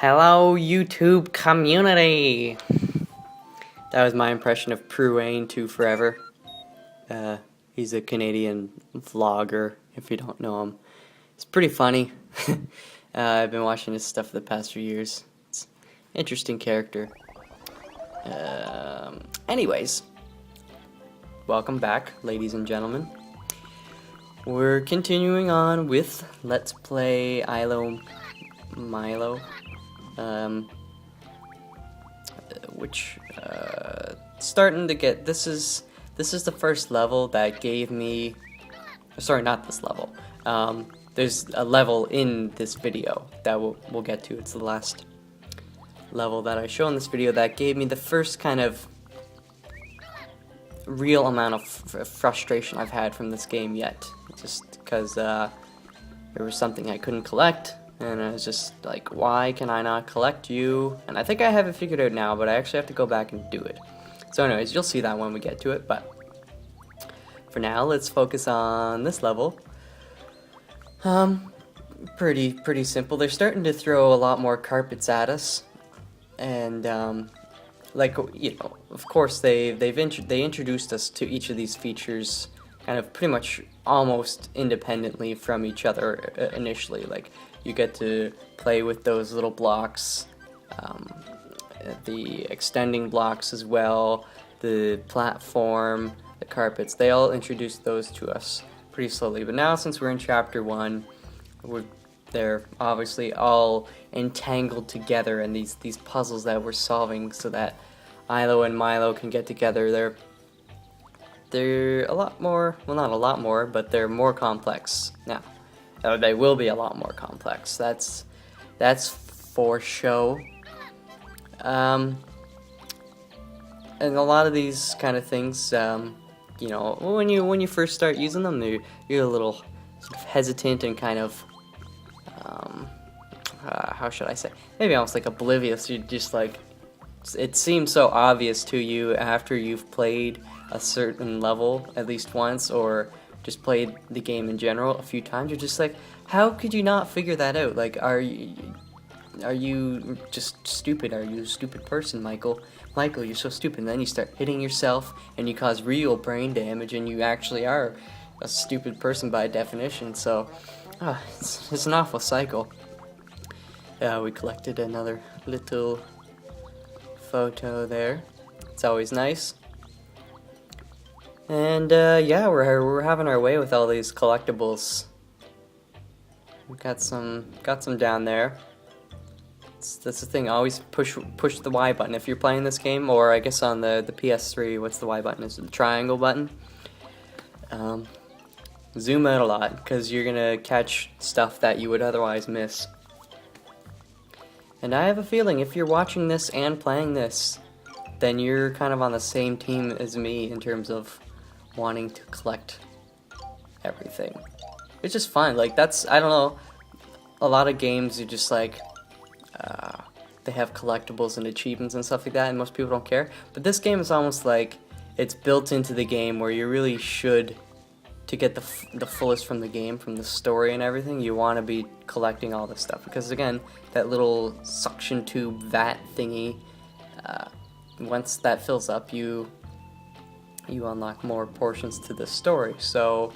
Hello, YouTube community! That was my impression of Pruane to Forever. He's a Canadian vlogger, if you don't know him. It's pretty funny. I've been watching his stuff for the past few years. It's an interesting character. Anyways, welcome back, ladies and gentlemen. We're continuing on with Let's Play Ilo Milo. Which starting to get, this is the first level that gave me, sorry, not this level, there's a level in this video that we'll get to. It's the last level that I show in this video that gave me the first kind of real amount of frustration I've had from this game yet, just because there was something I couldn't collect. And I was just like, why can I not collect you? And I think I have it figured out now, but I actually have to go back and do it. So anyways, you'll see that when we get to it, but for now, let's focus on this level. Pretty simple. They're starting to throw a lot more carpets at us. And, like, you know, of course, they introduced us to each of these features kind of pretty much almost independently from each other initially. Like, you get to play with those little blocks, the extending blocks as well, the platform, the carpets. They all introduced those to us pretty slowly. But now, since we're in Chapter 1, they're obviously all entangled together in these puzzles that we're solving so that Ilo and Milo can get together. They're a lot more, well, not a lot more, but they're more complex now. They will be a lot more complex. That's for show. And a lot of these kind of things, you know, when you first start using them, you're a little sort of hesitant and kind of, how should I say? Maybe almost like oblivious. You just like, it seems so obvious to you after you've played a certain level at least once, or just played the game in general a few times. You're just like, how could you not figure that out? Like, are you just stupid? Are you a stupid person, Michael? Michael, you're so stupid. And then you start hitting yourself and you cause real brain damage, and you actually are a stupid person by definition. So it's an awful cycle. We collected another little photo there. It's always nice. And yeah, we're having our way with all these collectibles. We've got some down there. That's the thing. Always push the Y button if you're playing this game, or I guess on the PS3. What's the Y button? Is it the triangle button? Zoom out a lot because you're gonna catch stuff that you would otherwise miss. And I have a feeling if you're watching this and playing this, then you're kind of on the same team as me in terms of wanting to collect everything. It's just fun. Like, that's, I don't know, a lot of games you just like, they have collectibles and achievements and stuff like that, and most people don't care. But this game is almost like it's built into the game where you really should, to get the fullest from the game, from the story and everything, you want to be collecting all this stuff. Because again, that little suction tube vat thingy, once that fills up, you unlock more portions to the story. So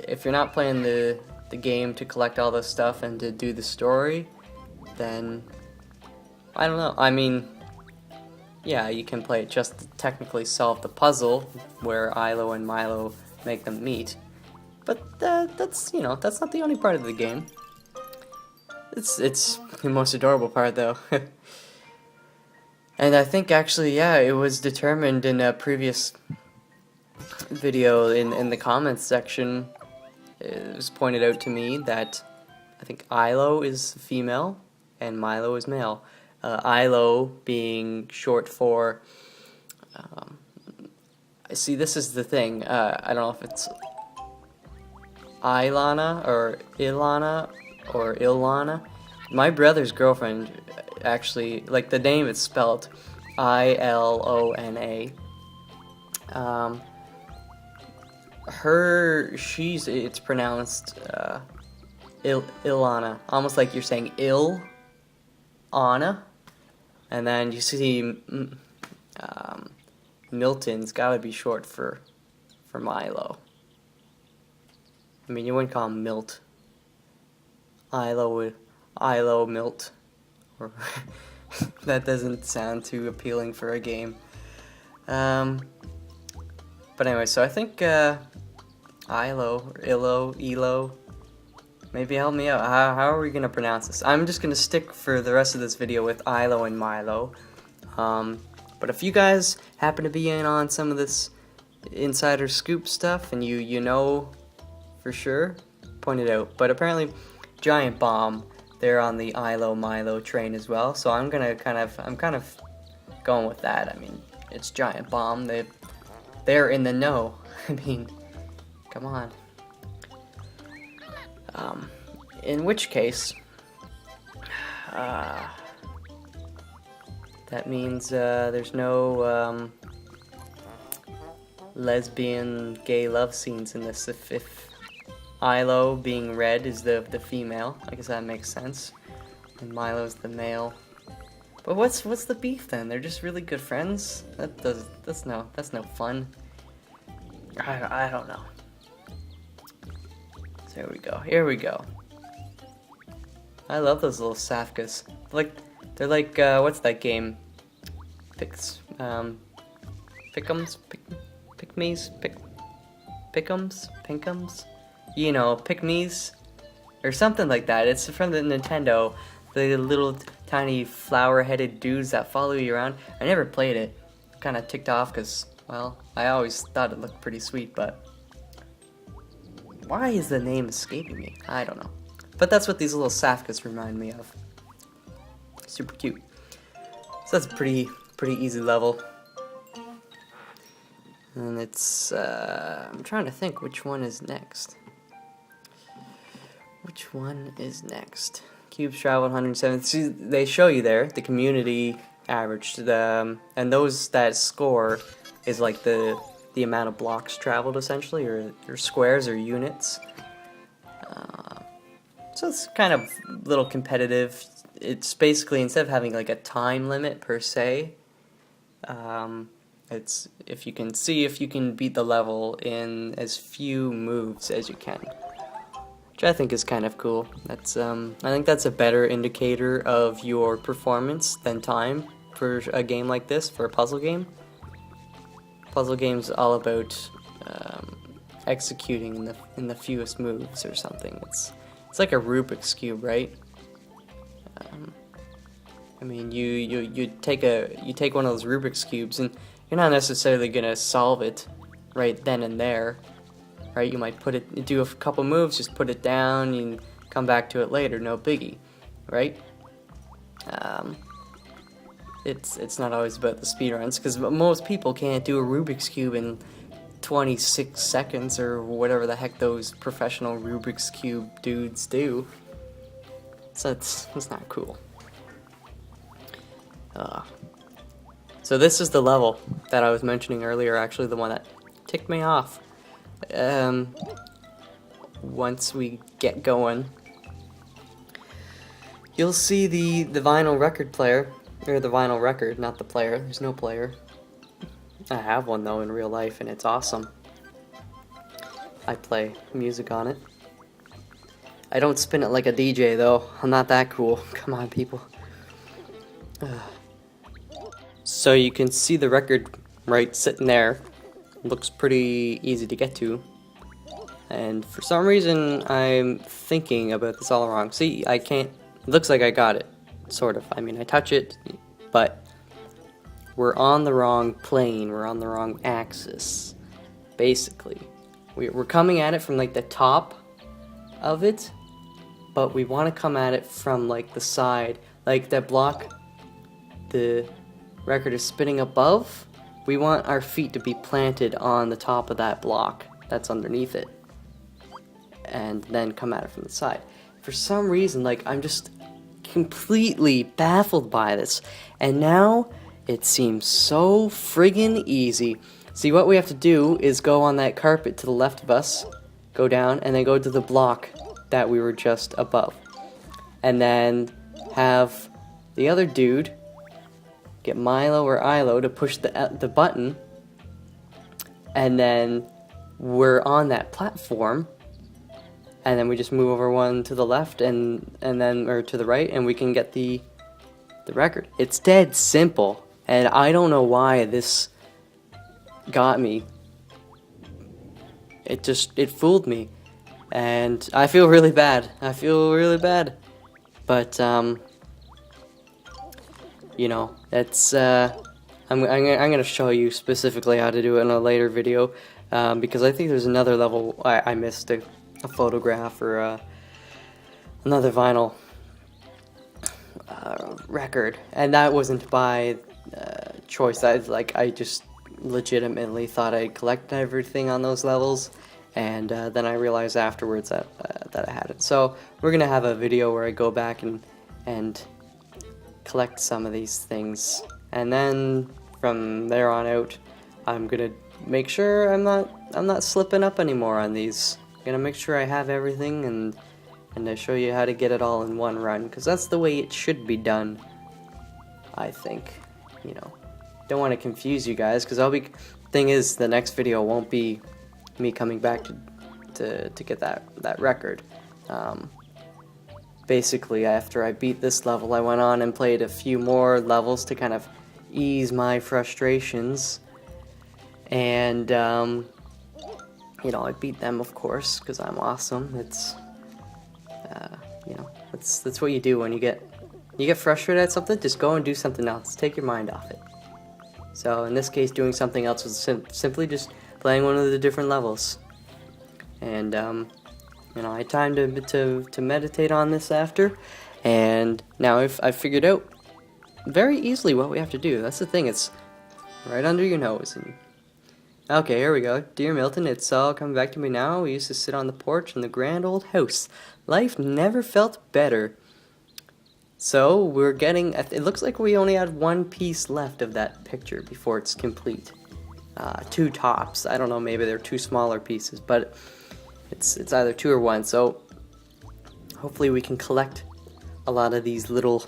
if you're not playing the game to collect all this stuff and to do the story, then I don't know. I mean, yeah, you can play it just to technically solve the puzzle where Ilo and Milo make them meet, but that's, you know, that's not the only part of the game. It's the most adorable part, though. And I think actually, yeah, it was determined in a previous video in the comments section. It was pointed out to me that I think Ilo is female and Milo is male. Ilo being short for, see, this is the thing, I don't know if it's Ilana or Ilana or Ilana. My brother's girlfriend, actually, like, the name is spelled Ilona. It's pronounced Ilana, almost like you're saying ill, Anna, and then you see Milton's gotta be short for Milo. I mean, you wouldn't call him Milt. Ilo Milt, or that doesn't sound too appealing for a game. But anyway, so I think Ilo, maybe help me out. How are we gonna pronounce this? I'm just gonna stick for the rest of this video with Ilo and Milo. But if you guys happen to be in on some of this insider scoop stuff and you know for sure, point it out. But apparently, Giant Bomb, they're on the Ilo Milo train as well. So I'm kind of going with that. I mean, it's Giant Bomb. They're in the know. I mean, come on. In which case, that means there's no lesbian gay love scenes in this. If Ilo being red is the female, I guess that makes sense, and Milo's the male. But what's the beef then? They're just really good friends. That's no fun. I don't know. So here we go. I love those little Safkas. They're like what's that game? Pickums, Pinkums. You know, Pick-me's or something like that. It's from the Nintendo. The little tiny flower-headed dudes that follow you around. I never played it. Kind of ticked off because, well, I always thought it looked pretty sweet, but why is the name escaping me? I don't know. But that's what these little Safkas remind me of. Super cute. So that's a pretty easy level. And it's, I'm trying to think which one is next. Which one is next? Cubes travel 107. See, they show you there the community average. And those that score is like the amount of blocks traveled essentially, or squares or units. So it's kind of a little competitive. It's basically, instead of having like a time limit per se, it's if you can beat the level in as few moves as you can, which I think is kind of cool. That's I think that's a better indicator of your performance than time for a game like this, for a puzzle game. Puzzle game's all about executing in the fewest moves or something. It's like a Rubik's Cube, right? I mean, you take one of those Rubik's Cubes and you're not necessarily gonna solve it right then and there, right? You might do a couple moves, just put it down, and come back to it later, no biggie, right? It's not always about the speedruns, because most people can't do a Rubik's Cube in 26 seconds or whatever the heck those professional Rubik's Cube dudes do. So it's not cool. So this is the level that I was mentioning earlier, actually the one that ticked me off. Once we get going, you'll see the vinyl record player, or the vinyl record, not the player. There's no player. I have one though in real life, and it's awesome. I play music on it. I don't spin it like a DJ though. I'm not that cool. Come on, people. So you can see the record right sitting there. Looks pretty easy to get to. And for some reason, I'm thinking about this all wrong. See, I can't. It looks like I got it, sort of. I mean, I touch it, but we're on the wrong plane. We're on the wrong axis, basically. We're coming at it from like the top of it, but we want to come at it from like the side, like that block the record is spinning above. We want our feet to be planted on the top of that block that's underneath it, and then come at it from the side. For some reason, like, I'm just completely baffled by this, and now it seems so friggin' easy. See, what we have to do is go on that carpet to the left of us, go down, and then go to the block that we were just above, and then have the other dude, get Milo or Ilo to push the button, and then we're on that platform, and then we just move over one to the left and then or to the right, and we can get the record. It's dead simple, and I don't know why this got me. It fooled me, and I feel really bad. But you know, it's I'm gonna show you specifically how to do it in a later video, because I think there's another level I missed a photograph or another vinyl record, and that wasn't by choice. I just legitimately thought I'd collect everything on those levels, and then I realized afterwards that I hadn't. So we're gonna have a video where I go back and collect some of these things, and then from there on out, I'm gonna make sure I'm not slipping up anymore on these. I'm gonna make sure I have everything, and I show you how to get it all in one run, because that's the way it should be done, I think. You know, don't want to confuse you guys, because thing is, the next video won't be me coming back to get that record. Basically, after I beat this level, I went on and played a few more levels to kind of ease my frustrations, and you know, I beat them, of course, because I'm awesome. It's you know, that's what you do when you get frustrated at something. Just go and do something else. Take your mind off it. So in this case, doing something else was simply just playing one of the different levels. And you know, I had time to meditate on this after, and now I've figured out very easily what we have to do. That's the thing. It's right under your nose. And okay, here we go. Dear Milton, it's all coming back to me now. We used to sit on the porch in the grand old house. Life never felt better. So we're getting, it looks like we only had one piece left of that picture before it's complete. Two tops. I don't know, maybe they're two smaller pieces, but it's either two or one. So hopefully we can collect a lot of these little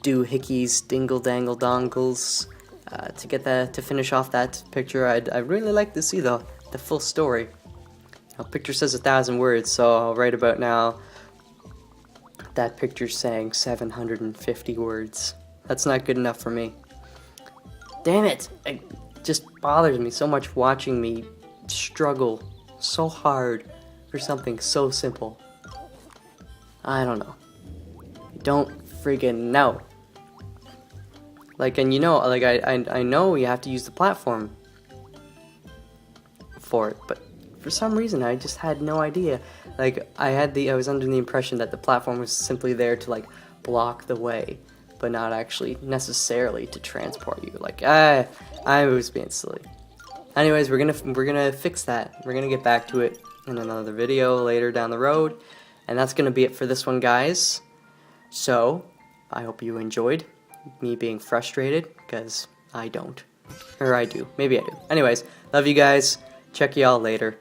doohickeys, dingle dangle dongles, to finish off that picture. I'd really like to see the full story. A picture says 1,000 words, so I'll write about now that picture's saying 750 words. That's not good enough for me. Damn it! It just bothers me so much watching me struggle so hard for something so simple. I don't know. I don't friggin' know. Like, and you know, like I know you have to use the platform for it, but for some reason I just had no idea. Like, I was under the impression that the platform was simply there to like block the way, but not actually necessarily to transport you. Like, I was being silly. Anyways, we're gonna fix that. We're gonna get back to it in another video later down the road, and that's gonna be it for this one, guys. So I hope you enjoyed me being frustrated, because I don't. Or I do. Maybe I do. Anyways, love you guys. Check y'all later.